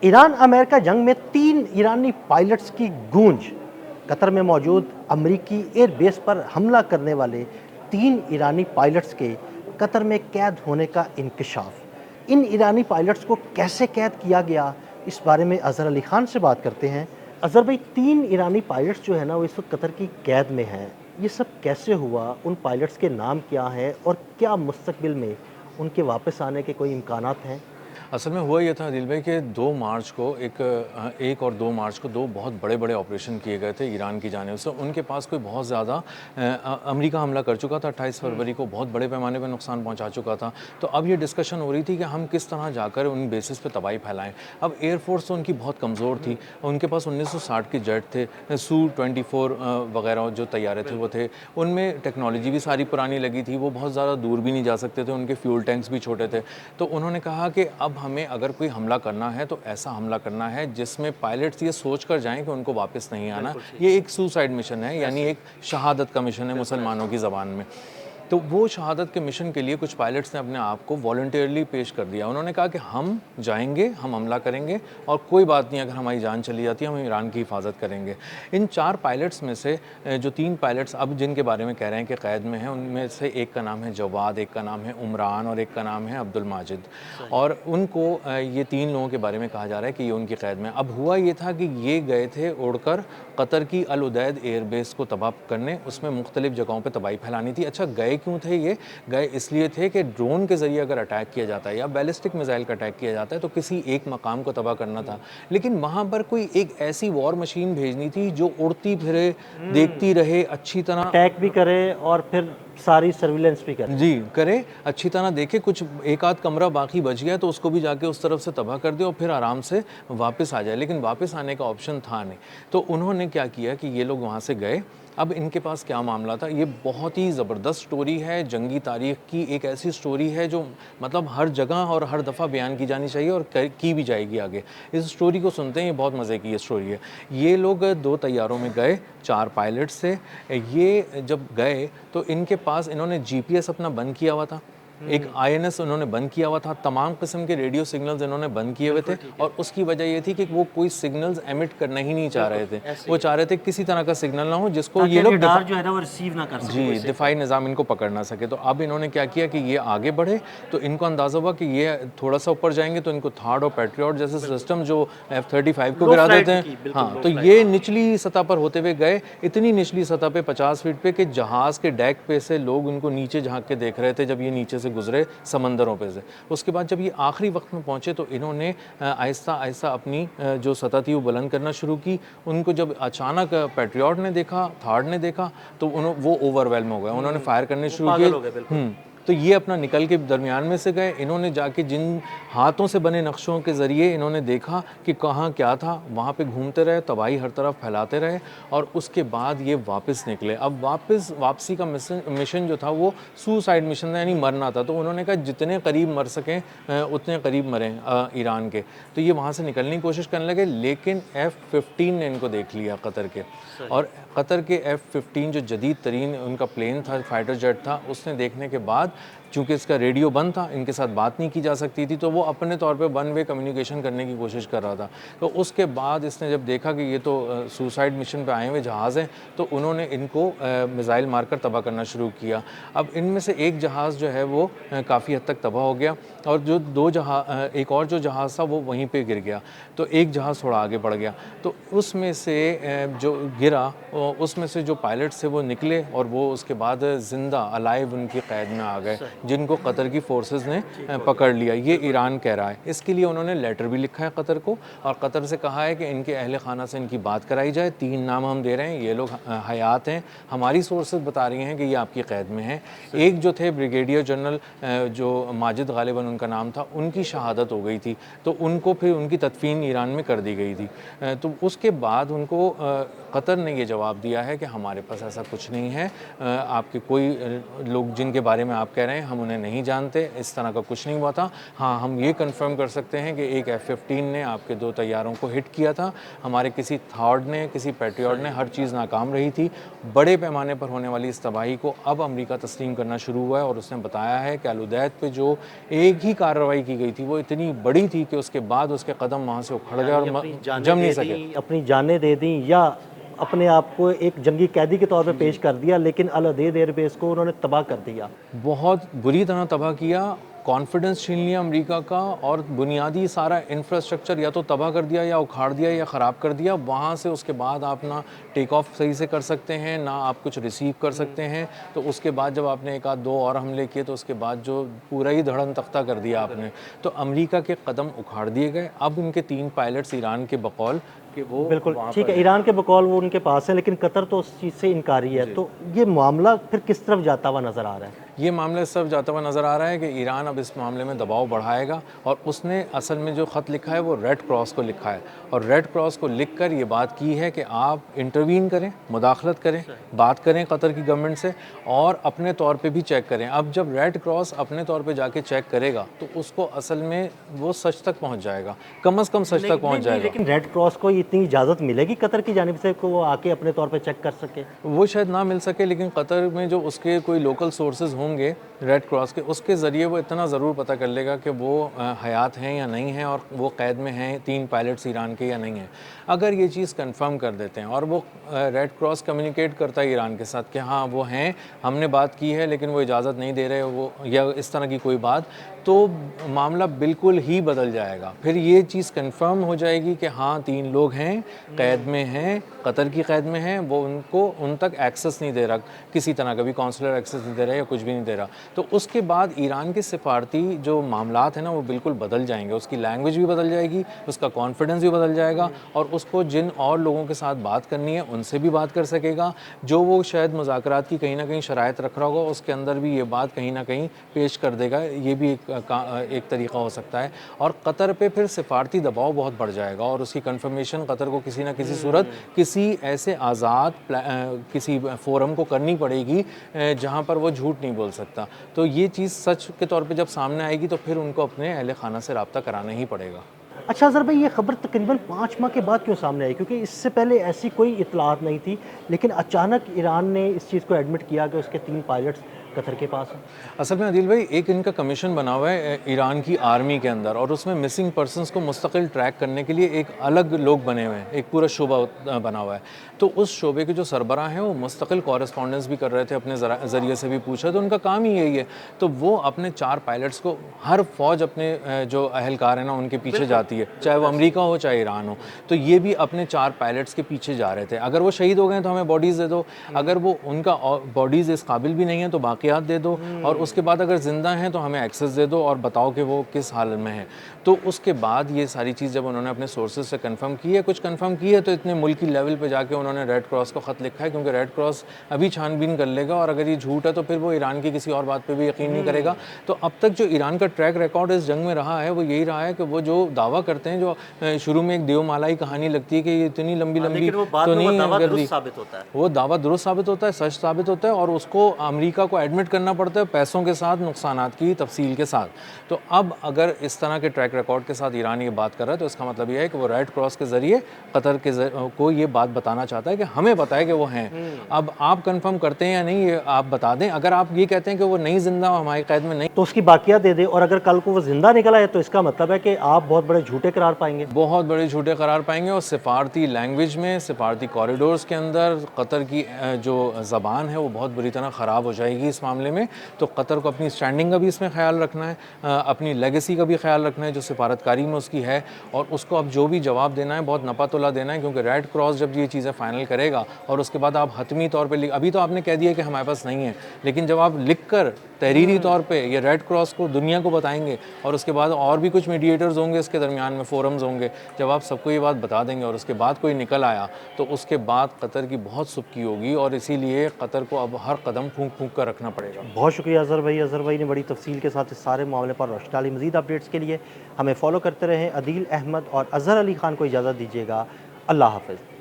Iran America जंग में 3 ईरानी pilots की गूंज। कतर में मौजूद अमरीकी एयरबेस पर हमला करने वाले 3 ईरानी पायलट्स के कतर में कैद होने का इंकशाफ। इन ईरानी पायलट्स को कैसे कैद किया गया, इस बारे में अज़हर अली खान से बात करते हैं। अज़हर भाई, 3 ईरानी पायलट्स जो है ना, वो इस वक्त कतर की कैद में हैं। ये सब कैसे हुआ? उन पायलट्स के नाम क्या हैं और क्या मुस्तकबिल में उनके वापस आने के कोई इम्कानात हैं? असल में हुआ ये था दिल भाई कि 2 मार्च को एक और 2 मार्च को 2 बहुत बड़े-बड़े ऑपरेशन किए गए थे ईरान की जानिब से। उनके पास कोई बहुत ज़्यादा अमेरिका हमला कर चुका था 28 फरवरी को, बहुत बड़े पैमाने पे नुकसान पहुंचा चुका था। तो अब ये डिस्कशन हो रही थी कि हम किस तरह जाकर उन बेसिस पे तबाही फैलाएं। अब एयरफोर्स तो उनकी बहुत कमज़ोर थी। उनके पास 1960 के जेट थे, सू-24 वगैरह जो तैयारे थे वो थे। उनमें टेक्नोलॉजी भी सारी पुरानी लगी थी, वो बहुत ज़्यादा दूर भी नहीं जा सकते थे, उनके फ्यूल टैंक्स भी छोटे थे। तो उन्होंने कहा कि अब हमें अगर कोई हमला करना है तो ऐसा हमला करना है जिसमें पायलट्स ये सोच कर जाएं कि उनको वापस नहीं आना। ये एक सुसाइड मिशन है, यानी एक शहादत का मिशन है मुसलमानों की ज़बान में। तो वो शहादत के मिशन के लिए कुछ पायलट्स ने अपने आप को वॉलंटियरली पेश कर दिया। उन्होंने कहा कि हम जाएंगे, हम हमला करेंगे और कोई बात नहीं, अगर हमारी जान चली जाती है हम ईरान की हिफाजत करेंगे। इन 4 पायलट्स में से जो 3 पायलट्स अब जिनके बारे में कह रहे हैं कि क़ैद में हैं, उनमें से एक का नाम है जवाद, एक का नाम है उमरान और एक का नाम है अब्दुल माजिद। और उनको ये 3 लोगों के बारे में कहा जा रहा है कि ये उनकी क़ैद में। अब हुआ ये था कि ये गए थे उड़कर कतर की अल उदैद एयरबेस को तबाह करने, उसमें मुख्तलिफ जगहों पर तबाही फैलानी थी। अच्छा, गए क्यों थे ये? गए इसलिए थे कि ड्रोन के ज़रिए अगर अटैक किया जाता है या बैलिस्टिक मिसाइल का अटैक किया जाता है तो किसी एक मकाम को तबाह करना था। लेकिन वहाँ पर कोई एक ऐसी वॉर मशीन भेजनी थी जो उड़ती फिरे, देखती रहे, अच्छी तरह अटैक भी करे और फिर सारी सर्विलेंस भी करे। जी, करे, अच्छी तरह देखे, कुछ एक आध कमरा बाकी बच गया तो उसको भी जाके उस तरफ से तबाह कर दे और फिर आराम से वापस आ जाए। लेकिन वापस आने का ऑप्शन था नहीं। तो उन्होंने क्या किया कि ये लोग वहाँ से गए। अब इनके पास क्या मामला था, ये बहुत ही ज़बरदस्त स्टोरी है, जंगी तारीख़ की एक ऐसी स्टोरी है जो मतलब हर जगह और हर दफ़ा बयान की जानी चाहिए और की भी जाएगी आगे। इस स्टोरी को सुनते हैं, ये बहुत मज़े की ये स्टोरी है। ये लोग 2 तैयारों में गए, 4 पायलट्स थे। ये जब गए तो इनके पास इन्होंने जीपीएस अपना बंद किया हुआ था, एक आईएनएस उन्होंने बंद किया हुआ था, तमाम किस्म के रेडियो सिग्नल्स इन्होंने बंद किए हुए थे। और उसकी वजह ये थी कि वो कोई सिग्नल्स एमिट करना ही नहीं चाह रहे थे। वो चाह रहे थे किसी तरह का सिग्नल ना हो जिसको ये लोग रडार जो है ना वो रिसीव ना कर सके, जी, दिफाई निज़ाम इनको पकड़ ना सके। तो अब इन्होंने क्या किया कि ये आगे बढ़े, तो इनको अंदाज़ा हुआ कि ये थोड़ा सा ऊपर जाएंगे तो इनको थार्ड और पैट्रियट जैसे सिस्टम जो F-35 को गिरा देते हैं, हाँ, तो ये निचली सतह पर होते हुए गए, इतनी निचली सतह पे 50 फीट पे कि जहाज़ के डेक पे से लोग उनको नीचे झांक के देख रहे थे जब ये नीचे से गुजरे समंदरों पे से। उसके बाद जब ये आखिरी वक्त में पहुंचे तो इन्होंने आहिस्ता आहिस्ता अपनी जो सतह थी वो बुलंद करना शुरू की। उनको जब अचानक पैट्रियट ने देखा, थार्ड ने देखा, तो वो ओवरवेलम हो गए, उन्होंने फायर करने शुरू किए। तो ये अपना निकल के दरमियान में से गए। इन्होंने जाके जिन हाथों से बने नक्शों के ज़रिए इन्होंने देखा कि कहाँ क्या था, वहाँ पे घूमते रहे, तबाही हर तरफ फैलाते रहे और उसके बाद ये वापस निकले। अब वापसी का मिशन जो था वो सुसाइड मिशन था, यानी मरना था। तो उन्होंने कहा जितने करीब मर सकें उतने करीब मरें ईरान के। तो ये वहाँ से निकलने की कोशिश करने लगे, लेकिन F-15 ने इनको देख लिया कतर के। और कतर के F-15 जो जदीद तरीन उनका प्लेन था, फाइटर जेट था, उसने देखने के बाद चूँकि इसका रेडियो बंद था, इनके साथ बात नहीं की जा सकती थी, तो वो अपने तौर पे वन वे कम्युनिकेशन करने की कोशिश कर रहा था। तो उसके बाद इसने जब देखा कि ये तो सुसाइड मिशन पे आए हुए जहाज़ हैं, तो उन्होंने इनको मिसाइल मारकर तबाह करना शुरू किया। अब इनमें से एक जहाज़ जो है वो काफ़ी हद तक तबाह हो गया और जो एक और जो जहाज़ था वो वहीं पर गिर गया। तो एक जहाज़ थोड़ा आगे बढ़ गया। तो उसमें से जो गिरा उसमें से जो पायलट्स थे वो निकले और वो उसके बाद ज़िंदा अलाइव उनकी क़ैद में आ गए, जिनको कतर की फोर्सेस ने पकड़ लिया। ये ईरान कह रहा है। इसके लिए उन्होंने लेटर भी लिखा है कतर को और कतर से कहा है कि इनके अहले खाना से इनकी बात कराई जाए। 3 नाम हम दे रहे हैं, ये लोग हयात हैं, हमारी सोर्सेज बता रही हैं कि ये आपकी क़ैद में हैं। एक जो थे ब्रिगेडियर जनरल जो माजिद गालिबन उनका नाम था, उनकी शहादत हो गई थी, तो उनको फिर उनकी तदफीन ईरान में कर दी गई थी। तो उसके बाद उनको कतर ने ये जवाब दिया है कि हमारे पास ऐसा कुछ नहीं है। आपके कोई लोग जिनके बारे में आप कह रहे हैं हम उन्हें नहीं जानते, इस तरह का कुछ नहीं हुआ था। हाँ, हम ये कंफर्म कर सकते हैं कि एक F-15 ने आपके 2 तैयारों को हिट किया था, हमारे किसी थॉर्ड ने, किसी पैट्रियट ने, हर चीज़ नाकाम रही थी। बड़े पैमाने पर होने वाली इस तबाही को अब अमेरिका तस्लीम करना शुरू हुआ है और उसने बताया है कि अल-उदैद पे जो एक ही कार्रवाई की गई थी वो इतनी बड़ी थी कि उसके बाद उसके कदम वहाँ से उखड़ गए और जम नहीं सके। अपनी जानें दे दी या अपने आप को एक जंगी कैदी के तौर पे पेश कर दिया, लेकिन अल-उदैद एयरबेस को उन्होंने तबाह कर दिया। बहुत बुरी तरह तबाह किया, कॉन्फिडेंस छीन लिया अमेरिका का और बुनियादी सारा इंफ्रास्ट्रक्चर या तो तबाह कर दिया या उखाड़ दिया या ख़राब कर दिया। वहाँ से उसके बाद आप ना टेक ऑफ सही से कर सकते हैं, ना आप कुछ रिसीव कर सकते हैं। तो उसके बाद जब आपने एक आध दो और हमले किए तो उसके बाद जो पूरा ही धड़न तख्ता कर दिया आपने, तो अमेरिका के कदम उखाड़ दिए गए। अब उनके 3 पायलट्स ईरान के बकौल कि वो बिल्कुल ठीक है, ईरान के बकौल वो उनके पास है, लेकिन कतर तो उस चीज़ से इनकारी है। तो ये मामला फिर किस तरफ जाता हुआ नज़र आ रहा है? ये मामला इस तरफ जाता हुआ नज़र आ रहा है कि ईरान अब इस मामले में दबाव बढ़ाएगा और उसने असल में जो ख़त लिखा है वो रेड क्रॉस को लिखा है और रेड क्रॉस को लिखकर ये बात की है कि आप इंटरवीन करें, मुदाखलत करें, बात करें कतर की गवर्नमेंट से और अपने तौर पे भी चेक करें। अब जब रेड क्रॉस अपने तौर पे जाके चेक करेगा तो उसको असल में वो सच तक पहुँच जाएगा, कम अज़ कम सच तक पहुँच जाएगा। लेकिन रेड क्रॉस को इतनी इजाज़त मिलेगी कतर की जानिब से को वो आके अपने तौर पे चेक कर सके? वो शायद ना मिल सके, लेकिन कतर में जो उसके कोई लोकल सोर्सेज होंगे रेड क्रॉस के, उसके ज़रिए वो इतना ज़रूर पता कर लेगा कि वो हयात हैं या नहीं हैं और वो कैद में हैं 3 पायलट्स ईरान के या नहीं हैं। अगर ये चीज़ कंफर्म कर देते हैं और वो रेड क्रॉस कम्युनिकेट करता है ईरान के साथ कि हाँ वो हैं, हमने बात की है लेकिन वो इजाज़त नहीं दे रहे वो, या इस तरह की कोई बात, तो मामला बिल्कुल ही बदल जाएगा। फिर ये चीज़ कंफर्म हो जाएगी कि हाँ 3 लोग हैं, कैद में हैं, कतर की कैद में हैं, वो उनको उन तक एक्सेस नहीं दे रहा, किसी तरह का भी कॉन्सुलर एक्सेस नहीं दे रहा या कुछ भी नहीं दे रहा। तो उसके बाद ईरान के सिफारती जो मामलात हैं ना वो बिल्कुल बदल जाएंगे, उसकी लैंग्वेज भी बदल जाएगी, उसका कॉन्फिडेंस भी बदल जाएगा और उसको जिन और लोगों के साथ बात करनी है उनसे भी बात कर सकेगा। जो वो शायद मुज़ाकरात की कहीं ना कहीं शराइत रख रहा होगा उसके अंदर भी ये बात कहीं ना कहीं पेश कर देगा। ये भी एक तरीक़ा हो सकता है और कतर पे फिर सिफारती दबाव बहुत बढ़ जाएगा और उसकी कन्फर्मेशन कतर को किसी ना किसी सूरत किसी ऐसे आज़ाद किसी फोरम को करनी पड़ेगी जहाँ पर वो झूठ नहीं बोल सकता। तो ये चीज़ सच के तौर पे जब सामने आएगी तो फिर उनको अपने अहले खाना से रब्ता कराना ही पड़ेगा। अच्छा अज़हर भाई, ये खबर तकरीबन 5 माह के बाद क्यों सामने आई? क्योंकि इससे पहले ऐसी कोई इत्तलात नहीं थी, लेकिन अचानक ईरान ने इस चीज़ को एडमिट किया कि उसके 3 पायलट्स कतर के पास हैं। असल में अदिल भाई एक इनका कमीशन बना हुआ है ईरान की आर्मी के अंदर और उसमें मिसिंग पर्सनस को मुस्तकिल ट्रैक करने के लिए एक अलग लोग बने हुए हैं, एक पूरा शोबा बना हुआ है। तो उस शोबे के जो सरबराह हैं वो मुस्तकिल कॉरेस्पॉन्डेंस भी कर रहे थे, अपने ज़रिए से भी पूछा, तो उनका काम ही यही है। तो वो अपने 4 पायलट्स को, हर फौज अपने जो अहलकार हैं ना उनके पीछे जाती है, चाहे वो अमेरिका हो चाहे ईरान हो, तो ये भी अपने 4 पायलट्स के पीछे जा रहे थे। अगर वो शहीद हो गए तो हमें बॉडीज़ दे दो, अगर वो उनका बॉडीज़ इस काबिल भी नहीं है तो बाक़ियात दे दो, और उसके बाद अगर ज़िंदा हैं तो हमें एक्सेस दे दो और बताओ कि वो किस हालत में है। तो उसके बाद ये सारी चीज़ जब उन्होंने अपने सोर्सेज से कंफर्म की है, कुछ कंफर्म की है, तो इतने मुल्की लेवल पे जाके उन्होंने रेड क्रॉस को ख़त लिखा है, क्योंकि रेड क्रॉस अभी छानबीन कर लेगा और अगर ये झूठ है तो फिर वो ईरान की किसी और बात पे भी यकीन नहीं करेगा। तो अब तक जो ईरान का ट्रैक रिकॉर्ड इस जंग में रहा है वो यही रहा है कि वो जो दावा करते हैं, जो शुरू में एक देवमालाई कहानी लगती है कि ये इतनी लंबी लंबी तो नहीं, वो दावा दुरुस्त साबित होता है, सच साबित होता है और उसको अमेरिका को एडमिट करना पड़ता है पैसों के साथ, नुकसानात की तफसील के साथ। तो अब अगर इस तरह के ट्रैक रिकॉर्ड के साथ ईरान ये बात कर रहा है तो इसका मतलब ये है कि वो रेड क्रॉस के ज़रिए कतर को ये बात बताना चाहता है कि हमें पता है कि वो हैं। अब आप कंफर्म करते हैं या नहीं ये आप बता दें। अगर आप ये कहते हैं कि वो नहीं जिंदा हमारी कैद में नहीं, तो उसकी बाकियात दे दें, और अगर कल को वो जिंदा निकला है तो इसका मतलब है कि आप बहुत बड़े झूठे करार पाएंगे, बहुत बड़े झूठे करार पाएंगे। और सिफारती लैंग्वेज में, सिफारती कॉरिडोर्स के अंदर कतर की जो ज़बान है वो बहुत बुरी तरह ख़राब हो जाएगी इस मामले में। तो कतर को अपनी स्टैंडिंग का भी इसमें ख्याल रखना है, अपनी लेगेसी का भी ख्याल रखना है जो सिफारतकारी में उसकी है, और उसको अब जो भी जवाब देना है बहुत नपा तोला देना है, क्योंकि रेड क्रॉस जब ये चीज़ें फाइनल करेगा और उसके बाद आप हतमी तौर पे अभी तो आपने कह दिया कि हमारे पास नहीं है, लेकिन जब आप लिख कर तहरीरी तौर पे ये रेड क्रॉस को दुनिया को बताएंगे और उसके बाद और भी कुछ मीडिएटर्स होंगे इसके दरमियान में, फोरम्स होंगे, जब आप सबको ये बात बता देंगे और उसके बाद कोई निकल आया तो उसके बाद कतर की बहुत सुबकी होगी, और इसीलिए कतर को अब हर कदम फूंक फूंक कर रखना पड़ेगा। बहुत शुक्रिया अज़हर भाई। अज़हर भाई ने बड़ी तफसील के साथ इस सारे मामले पर रोशनी डाली। मज़ीद अपडेट्स के लिए हमें फॉलो करते रहें। अदील अहमद और अज़हर अली ख़ान को इजाज़त दीजिएगा। अल्लाह हाफ़िज़।